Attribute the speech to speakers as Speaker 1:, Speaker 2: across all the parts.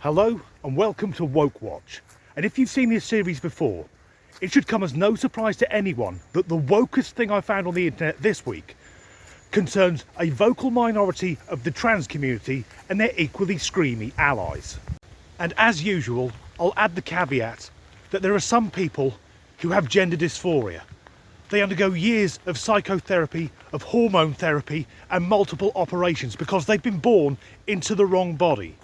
Speaker 1: Hello and welcome to Woke Watch. And if you've seen this series before, it should come as no surprise to anyone that the wokest thing I found on the internet this week concerns a vocal minority of the trans community and their equally screamy allies. And as usual, I'll add the caveat that there are some people who have gender dysphoria. They undergo years of psychotherapy, of hormone therapy and multiple operations because they've been born into the wrong body.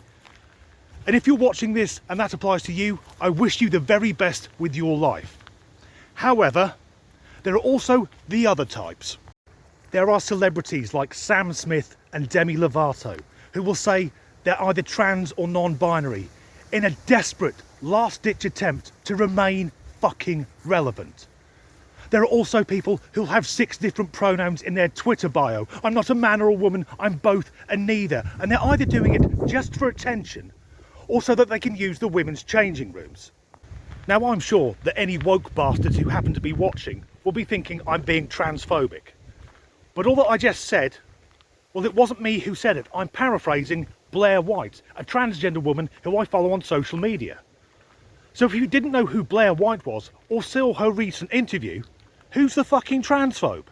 Speaker 1: And if you're watching this and that applies to you, I wish you the very best with your life. However, there are also the other types. There are celebrities like Sam Smith and Demi Lovato who will say they're either trans or non-binary in a desperate last-ditch attempt to remain fucking relevant. There are also people who'll have 6 different pronouns in their Twitter bio. I'm not a man or a woman, I'm both and neither. And they're either doing it just for attention or so that they can use the women's changing rooms. Now I'm sure that any woke bastards who happen to be watching will be thinking I'm being transphobic. But all that I just said, well, it wasn't me who said it. I'm paraphrasing Blair White, a transgender woman who I follow on social media. So if you didn't know who Blair White was or saw her recent interview, who's the fucking transphobe?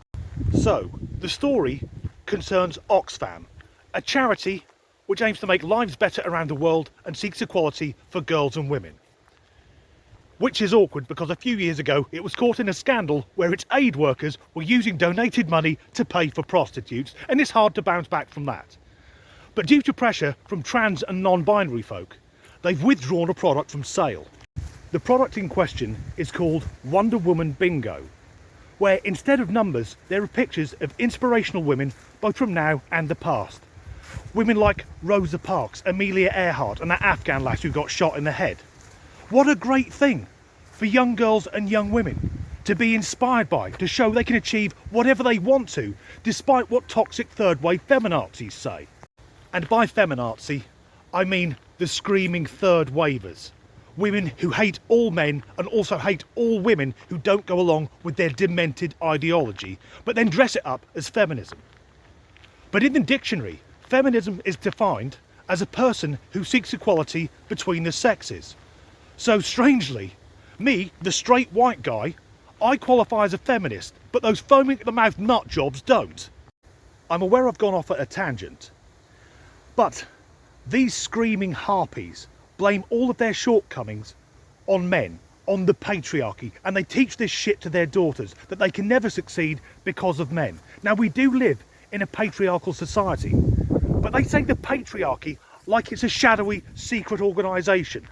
Speaker 1: So, the story concerns Oxfam, a charity which aims to make lives better around the world and seeks equality for girls and women. Which is awkward because a few years ago it was caught in a scandal where its aid workers were using donated money to pay for prostitutes, and it's hard to bounce back from that. But due to pressure from trans and non-binary folk, they've withdrawn a product from sale. The product in question is called Wonder Woman Bingo, where instead of numbers there are pictures of inspirational women both from now and the past. Women like Rosa Parks, Amelia Earhart and that Afghan lass who got shot in the head. What a great thing for young girls and young women to be inspired by, to show they can achieve whatever they want to, despite what toxic third wave feminazis say. And by feminazi, I mean the screaming third wavers. Women who hate all men and also hate all women who don't go along with their demented ideology, but then dress it up as feminism. But in the dictionary, feminism is defined as a person who seeks equality between the sexes. So strangely, me, the straight white guy, I qualify as a feminist, but those foaming at the mouth nut jobs don't. I'm aware I've gone off at a tangent, but these screaming harpies blame all of their shortcomings on men, on the patriarchy, and they teach this shit to their daughters, that they can never succeed because of men. Now we do live in a patriarchal society, but they say the patriarchy like it's a shadowy secret organisation,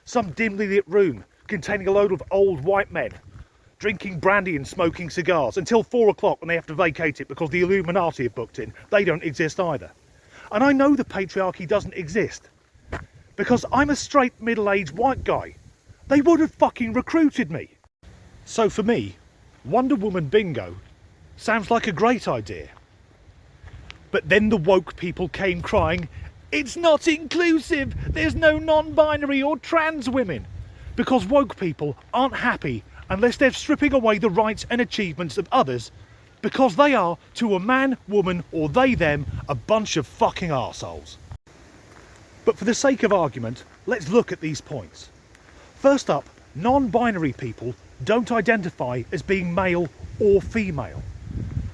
Speaker 1: some dimly lit room containing a load of old white men drinking brandy and smoking cigars until 4 o'clock when they have to vacate it because the Illuminati have booked in. They don't exist either. And I know the patriarchy doesn't exist because I'm a straight middle-aged white guy. They would have fucking recruited me. So for me, Wonder Woman Bingo sounds like a great idea. But then the woke people came crying, "It's not inclusive, there's no non-binary or trans women." Because woke people aren't happy unless they're stripping away the rights and achievements of others, because they are, to a man, woman or they, them, a bunch of fucking arseholes. But for the sake of argument, let's look at these points. First up, non-binary people don't identify as being male or female.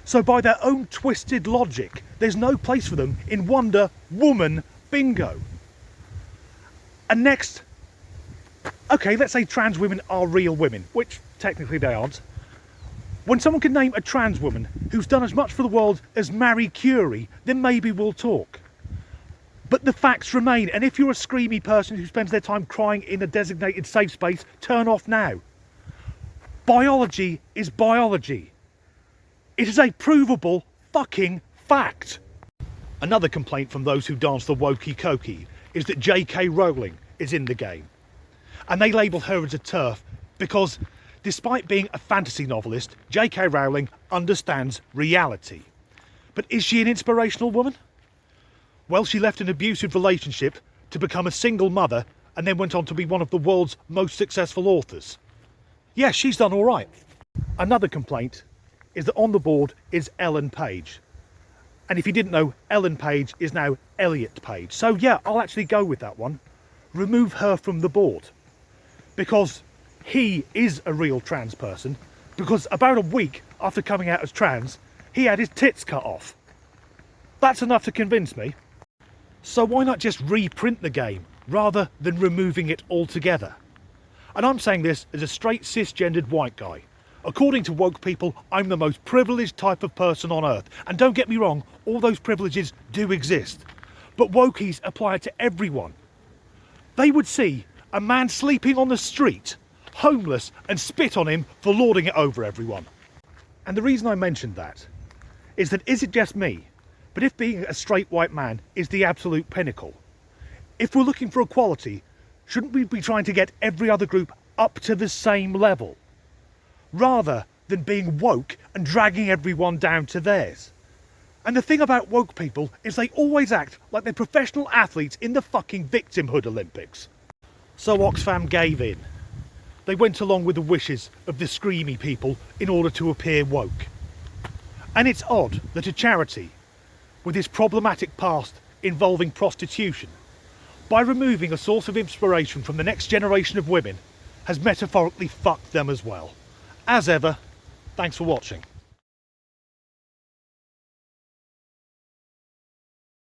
Speaker 1: So by their own twisted logic, there's no place for them in Wonder Woman Bingo. And next, okay, let's say trans women are real women, which technically they aren't. When someone can name a trans woman who's done as much for the world as Marie Curie, then maybe we'll talk. But the facts remain, and if you're a screamy person who spends their time crying in a designated safe space, turn off now. Biology is biology. It is a provable fucking fact. Another complaint from those who dance the wokey cokey is that J.K. Rowling is in the game. And they label her as a TERF because, despite being a fantasy novelist, J.K. Rowling understands reality. But is she an inspirational woman? Well, she left an abusive relationship to become a single mother and then went on to be one of the world's most successful authors. Yeah, she's done all right. Another complaint is that on the board is Ellen Page. And if you didn't know, Ellen Page is now Elliot Page. So yeah, I'll actually go with that one. remove her from the board. Because he is a real trans person, because about a week after coming out as trans, he had his tits cut off. That's enough to convince me. So why not just reprint the game, rather than removing it altogether? And I'm saying this as a straight cisgendered white guy. According to woke people, I'm the most privileged type of person on earth. And don't get me wrong, all those privileges do exist. But wokies apply it to everyone. They would see a man sleeping on the street, homeless, and spit on him for lording it over everyone. And the reason I mentioned that is it just me? But if being a straight white man is the absolute pinnacle, if we're looking for equality, shouldn't we be trying to get every other group up to the same level? Rather than being woke and dragging everyone down to theirs. And the thing about woke people is they always act like they're professional athletes in the fucking victimhood Olympics. So Oxfam gave in. They went along with the wishes of the screamy people in order to appear woke. And it's odd that a charity with its problematic past involving prostitution, by removing a source of inspiration from the next generation of women, has metaphorically fucked them as well. As ever, thanks for watching.